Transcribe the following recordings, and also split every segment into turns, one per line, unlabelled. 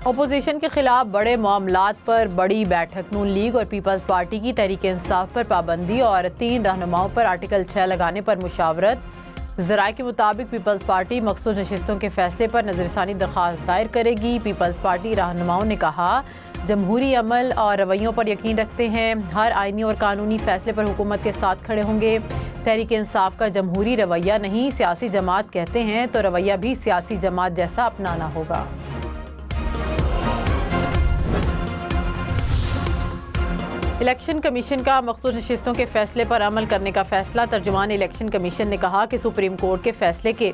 Opposition के खिलाफ बड़े मामलात पर बड़ी बैठक। नून लीग और पीपल्स पार्टी की तहरीक इंसाफ पर पाबंदी और 3 रहनुमाओं पर आर्टिकल 6 लगाने पर मुशावरत। ज़राए के मुताबिक पीपल्स पार्टी मखसूस नशिस्तों के फैसले पर नजरसानी दरख्वास्त दायर करेगी। पीपल्स पार्टी रहनुमाओं ने कहा, जमहूरी अमल और रवैयों पर यकीन रखते हैं, हर आइनी और कानूनी फैसले पर हुकूमत के साथ खड़े होंगे। तहरीक इंसाफ का जमहूरी रवैया नहीं, सियासी जमात कहते हैं तो रवैया भी सियासी जमात जैसा अपनाना होगा। इलेक्शन कमीशन का मखसूस नशिस्तों के फैसले पर अमल करने का फैसला। तर्जुमान इलेक्शन कमीशन ने कहा कि सुप्रीम कोर्ट के फैसले के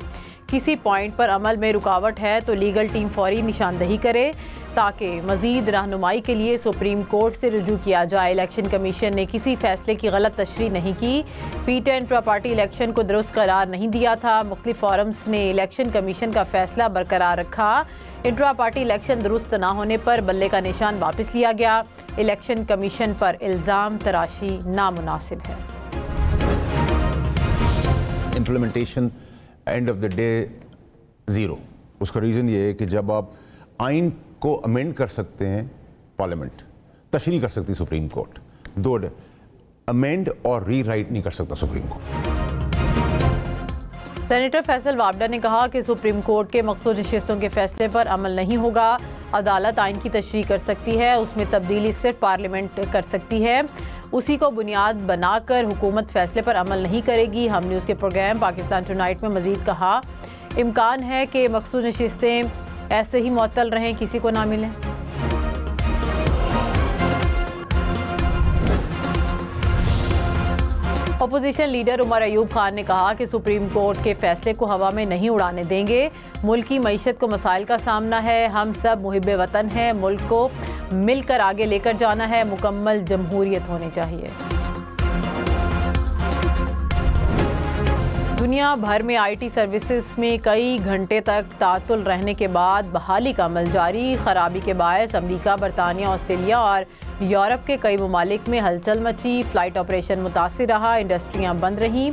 किसी पॉइंट पर अमल में रुकावट है तो लीगल टीम फौरी निशानदही करे ताकि मजीद रहनुमाई के लिए सुप्रीम कोर्ट से रुजू किया जाए। इलेक्शन कमीशन ने किसी फैसले की गलत तशरीह नहीं की। पीटीआई इंट्रा पार्टी इलेक्शन को दुरुस्त करार नहीं दिया था। मुख्तलिफ फोरम्स ने इलेक्शन कमीशन का फैसला बरकरार रखा। इंट्रा पार्टी इलेक्शन दुरुस्त ना होने पर बल्ले का निशान वापस लिया गया। इलेक्शन कमीशन पर इल्ज़ाम तराशी नामुनासिब है।
Implementation end of the day zero. उसका रीज़न ये है कि जब आप आइन को अमेंड कर सकते हैं पार्लियामेंट, तशरीह कर सकती सुप्रीम कोर्ट, दो अमेंड और री राइट नहीं कर सकता सुप्रीम कोर्ट।
सेनेटर फैसल वाबडा ने कहा कि सुप्रीम कोर्ट के मखसूस नशिस्तों के फैसले पर अमल नहीं होगा। अदालत आइन की तशरीह कर सकती है, उसमें तब्दीली सिर्फ पार्लियामेंट कर सकती है। उसी को बुनियाद बनाकर हुकूमत फैसले पर अमल नहीं करेगी। हम न्यूज़ के प्रोग्राम पाकिस्तान टुनाइट में मजीद कहा, इम्कान है कि मखसूस नशिस्तें ऐसे ही मुअत्तल रहें, किसी को ना मिलें। अपोजिशन लीडर उमर अयूब खान ने कहा कि सुप्रीम कोर्ट के फैसले को हवा में नहीं उड़ाने देंगे। मुल्क की मईशत को मसाइल का सामना है, हम सब मुहिब्बे वतन हैं, मुल्क को मिलकर आगे लेकर जाना है, मुकम्मल जमहूरियत होनी चाहिए। दुनिया भर में आईटी सर्विसेज में कई घंटे तक तातुल रहने के बाद बहाली का अमल जारी। खराबी के बायस अमरीका, बरतानिया, ऑस्ट्रेलिया और यूरोप के कई ममालिक में हलचल मची। फ़्लाइट ऑपरेशन मुतासिर रहा, इंडस्ट्रियाँ बंद रहीं,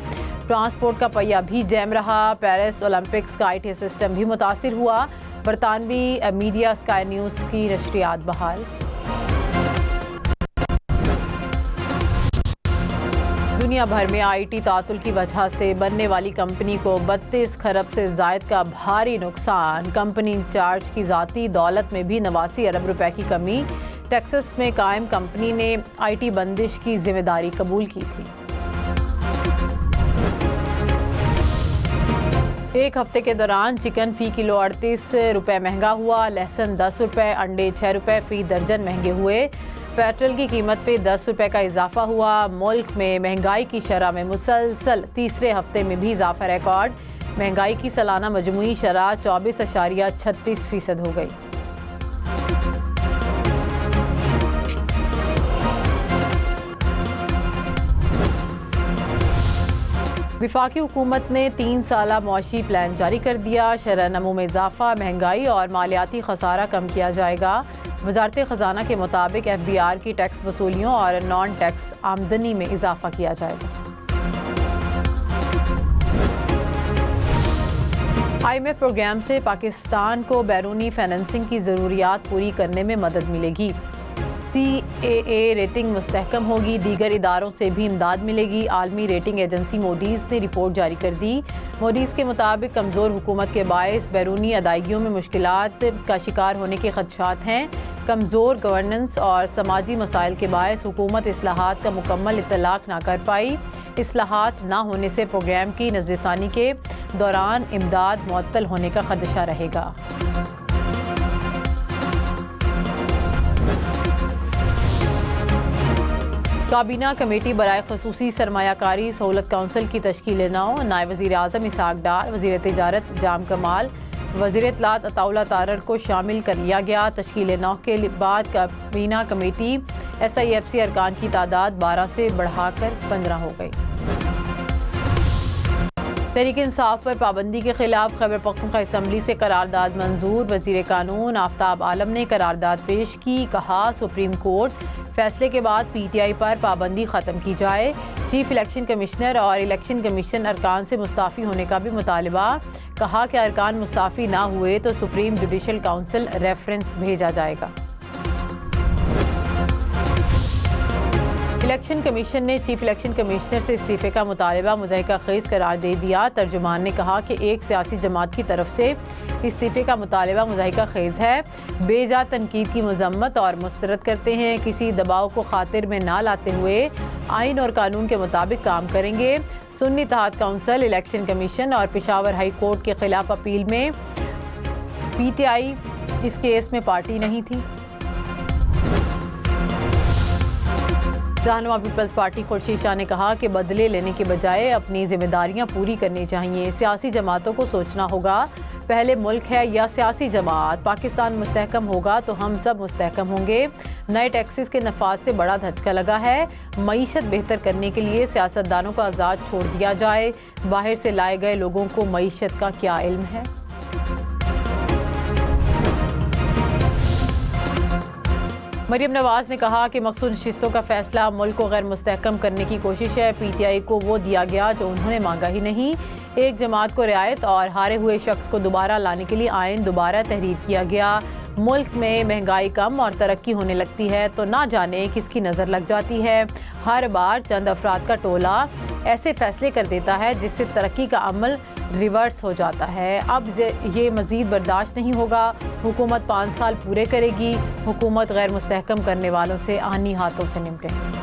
ट्रांसपोर्ट का पहिया भी जैम रहा। पेरिस ओलंपिक्स का आईटी सिस्टम भी मुतासिर हुआ। बरतानवी मीडिया स्काई न्यूज़ की नशरियात बहाल। दुनिया भर में आईटी तातुल की वजह से बनने वाली कंपनी को 32 खरब से ज़ायद का भारी नुकसान। कंपनी इंचार्ज की ज़ाती दौलत में भी 89 अरब रुपए की कमी। टेक्सास में कायम कंपनी ने आईटी बंदिश की जिम्मेदारी कबूल की थी। एक हफ्ते के दौरान चिकन फ़ी किलो 38 रुपए महंगा हुआ, लहसुन 10 रुपए, अंडे 6 रुपए फ़ी दर्जन महंगे हुए। पेट्रोल की कीमत पे 10 रुपए का इजाफा हुआ। मुल्क में महंगाई की शरह में मुसलसल तीसरे हफ्ते में भी इजाफा रिकॉर्ड। महंगाई की सालाना मजमूई शरह 24.36% हो गई। वफाकी हुकूमत ने 3 साला मुआशी प्लान जारी कर दिया। शरह नमो में इजाफा, महंगाई और मालियाती खसारा कम किया जाएगा। वजारत ख़जाना के मुताबिक FBR की टैक्स वसूलियों और नॉन टैक्स आमदनी में इजाफा किया जाएगा। IMF प्रोग्राम से पाकिस्तान को बैरूनी फाइनेंसिंग की ज़रूरियात पूरी करने में मदद मिलेगी। CAA रेटिंग मुस्तहकम होगी, दीगर इदारों से भी इमदाद मिलेगी। आलमी रेटिंग एजेंसी मोडीज़ ने रिपोर्ट जारी कर दी। मोडीज़ के मुताबिक कमज़ोर हुकूमत के बायस बैरूनी अदायगियों में मुश्किलात का शिकार होने के खदशात हैं। कमज़ोर गवर्नेंस और समाजी मसाइल के बायस हुकूमत इस्लाहात का मुकम्मल इतलाक़ ना कर पाई। इस्लाहात ना होने से प्रोग्राम की नज़रसानी के दौरान इमदाद मुअत्तल होने का खदशा रहेगा। काबीना कमेटी बराए खसूसी सरमायाकारी सहूलत काउंसिल की तश्कील 9। नायब वज़ीर आज़म इसहाक डार, वज़ीर तिजारत जाम कमाल, वज़ीर इत्तलात अताउल्लाह तारर को शामिल कर लिया गया। तश्कील 9 के बाद काबीना कमेटी SIFC अरकान की तादाद 12 से बढ़ाकर 15 हो गई। तहरीक इंसाफ पर पाबंदी के खिलाफ खैबर पख्तूनख्वा असम्बली से करारदाद मंजूर। वजीर कानून आफ्ताब आलम ने करारदाद पेश की। कहा सुप्रीम कोर्ट फैसले के बाद PTI पर पाबंदी ख़त्म की जाए। चीफ इलेक्शन कमिश्नर और इलेक्शन कमीशन अरकान से मुस्ताफ़ी होने का भी मुतालबा। कहा कि अरकान मुस्ताफ़ी ना हुए तो सुप्रीम जुडिशल काउंसिल रेफरेंस भेजा जाएगा। इलेक्शन कमीशन ने चीफ इलेक्शन कमिश्नर से इस्तीफे का मुतालबा मुज़ाहिका खेज़ करार दे दिया। तर्जुमान ने कहा कि एक सियासी जमात की तरफ से इस्तीफे का मुतालबा मुज़ाहिका खेज़ है, बेजा तनकीद की मजम्मत और मुस्तरद करते हैं। किसी दबाव को खातिर में ना लाते हुए आइन और कानून के मुताबिक काम करेंगे। सुन्नी इत्तेहाद काउंसिल, इलेक्शन कमीशन और पेशावर हाई कोर्ट के खिलाफ अपील में PTI इस केस में पार्टी नहीं थी। रहनुमा पीपल्स पार्टी खुर्शीद शाह ने कहा कि बदले लेने के बजाय अपनी जिम्मेदारियां पूरी करनी चाहिए। सियासी जमातों को सोचना होगा, पहले मुल्क है या सियासी जमात। पाकिस्तान मुस्तहकम होगा तो हम सब मुस्तहकम होंगे। नए टैक्सेस के नफाज से बड़ा धचका लगा है। मईशत बेहतर करने के लिए सियासतदानों को आज़ाद छोड़ दिया जाए। बाहर से लाए गए लोगों को मईशत का क्या इल्म है। मरियम नवाज ने कहा कि मखसूस नशिस्तों का फैसला मुल्क को गैर मुस्तहकम करने की कोशिश है। PTI को वो दिया गया जो उन्होंने मांगा ही नहीं। एक जमात को रियायत और हारे हुए शख्स को दोबारा लाने के लिए आइन दोबारा तहरीर किया गया। मुल्क में महंगाई कम और तरक्की होने लगती है तो ना जाने किसकी नज़र लग जाती है। हर बार चंद अफराद का टोला ऐसे फैसले कर देता है जिससे तरक्की का अमल रिवर्स हो जाता है। अब ये मज़ीद बर्दाश्त नहीं होगा। हुकूमत 5 साल पूरे करेगी। हुकूमत गैर मुस्तहकम करने वालों से आनी हाथों से निपटेगी।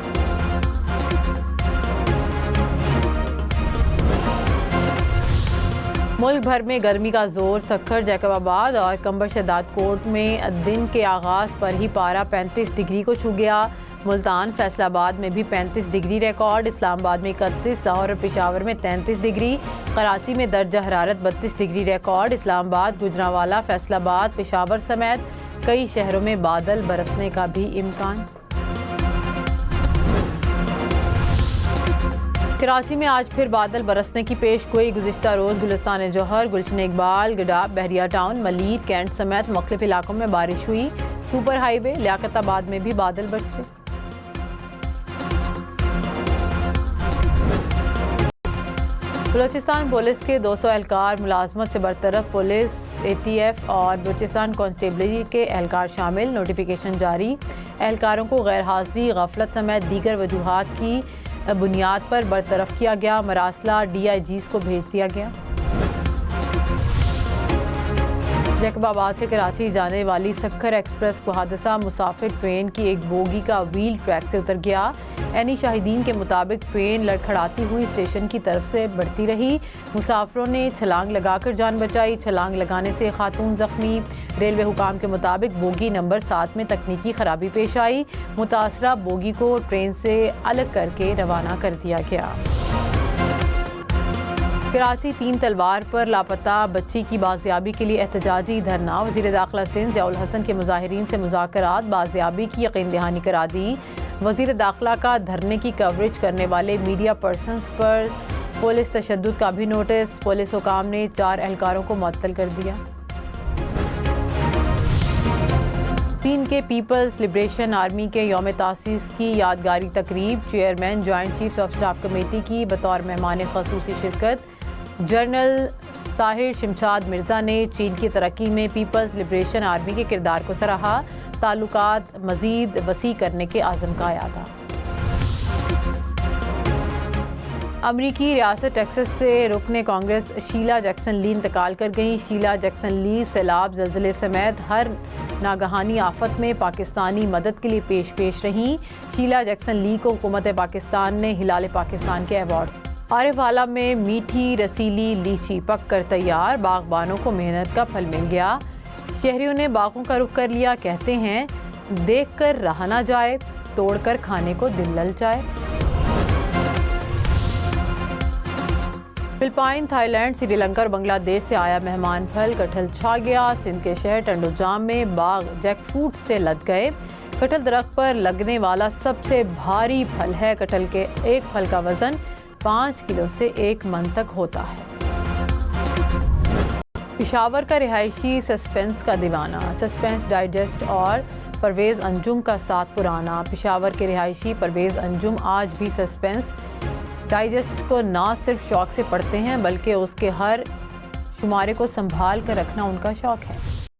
मुल्क भर में गर्मी का जोर। सक्खर, जैकबाबाद और कंबर शदाद कोट में दिन के आगाज़ पर ही पारा 35 डिग्री को छू गया। मुल्तान, फैसलाबाद में भी 35 डिग्री रिकॉर्ड। इस्लामाबाद में 31, लाहौर और पेशावर में 33 डिग्री। कराची में दर्जा हरारत 32 डिग्री रिकॉर्ड। इस्लामाबाद, गुजरांवाला, फैसलाबाद, पेशावर समेत कई शहरों में बादल बरसने का भी इम्कान। कराची में आज फिर बादल बरसने की पेश गोई। गुज़िश्ता रोज़ गुलिस्तान जौहर, गुलशन इकबाल, गडाब, बहरिया टाउन, मलीर, कैंट समेत मुख्तलिफ इलाकों में बारिश हुई। सुपर हाईवे लियाकताबाद में भी बादल बरसे। बलूचिस्तान पुलिस के 200 एहलकार मुलाजमत से बरतरफ। पुलिस, ATF और बलूचिस्तान कांस्टेबलरी के एहलकार शामिल। नोटिफिकेशन जारी। एहलकारों को गैर हाजिरी, गफलत समेत दीगर वजूहात की बुनियाद पर बरतरफ किया गया। मरासला DIGs को भेज दिया गया। जैकबाबाद से कराची जाने वाली सक्खर एक्सप्रेस को हादसा। मुसाफिर ट्रेन की एक बोगी का व्हील ट्रैक से उतर गया। एनी शाहिदीन के मुताबिक ट्रेन लड़खड़ाती हुई स्टेशन की तरफ से बढ़ती रही। मुसाफिरों ने छलांग लगाकर जान बचाई। छलांग लगाने से खातून जख्मी। रेलवे हुकाम के मुताबिक बोगी नंबर 7 में तकनीकी खराबी पेश आई। मुतासरा बोगी को ट्रेन से अलग करके रवाना कर दिया गया। कराची 3 तलवार पर लापता बच्ची की बाजियाबी के लिए एहतजाजी धरना। वज़ीर दाखिला सिंध ज़ियाउल हसन के मुजाहिरीन से मुज़ाकरात। बाजियाबी की यकीन दहानी करा दी। वज़ीर दाखिला का धरने की कवरेज करने वाले मीडिया पर्सन्स पर पुलिस तशद्दुद का भी नोटिस। पुलिस हुकाम ने 4 एहलकारों को मुअत्तल कर दिया। चीन के पीपल्स लिबरेशन आर्मी के यौम तासीस की यादगारी तकरीब। Chairman joint chiefs of staff committee की बतौर मेहमान ख़ुसूसी शिरकत। जनरल साहिर शमशाद मिर्ज़ा ने चीन की तरक्की में पीपल्स लिबरेशन आर्मी के किरदार को सराहा। ताल्लुकात मज़ीद वसी करने के आज़म का यादा। अमरीकी रियासत टेक्सास से रुकने कांग्रेस शीला जैक्सन ली इंतकाल कर गईं। शीला जैक्सन ली सैलाब, ज़लज़ले समेत हर नागहानी आफत में पाकिस्तानी मदद के लिए पेश रहीं। शीला जैक्सन ली को हुकूमत पाकिस्तान ने हिलाल पाकिस्तान के अवार्ड। आरिफवाला में मीठी रसीली लीची पक कर तैयार। बागबानों को मेहनत का फल मिल गया। शहरियों ने बागों का रुख कर लिया। कहते हैं देख कर रहा ना जाए, तोड़ कर खाने को दिल ललचाए। फिलिपाइन, थाईलैंड, श्रीलंका और बांग्लादेश से आया मेहमान फल कटहल छा गया। सिंध के शहर टंडोजाम में बाग जैकफ्रूट से लद गए। कटहल दरख्त पर लगने वाला सबसे भारी फल है। कटहल के एक फल का वजन 5 किलो से 1 मन तक होता है। पेशावर का रिहायशी सस्पेंस का दीवाना, सस्पेंस डाइजेस्ट और परवेज़ अंजुम का साथ पुराना। पेशावर के रिहायशी परवेज़ अंजुम आज भी सस्पेंस डाइजेस्ट को ना सिर्फ शौक़ से पढ़ते हैं बल्कि उसके हर शुमारे को संभाल कर रखना उनका शौक़ है।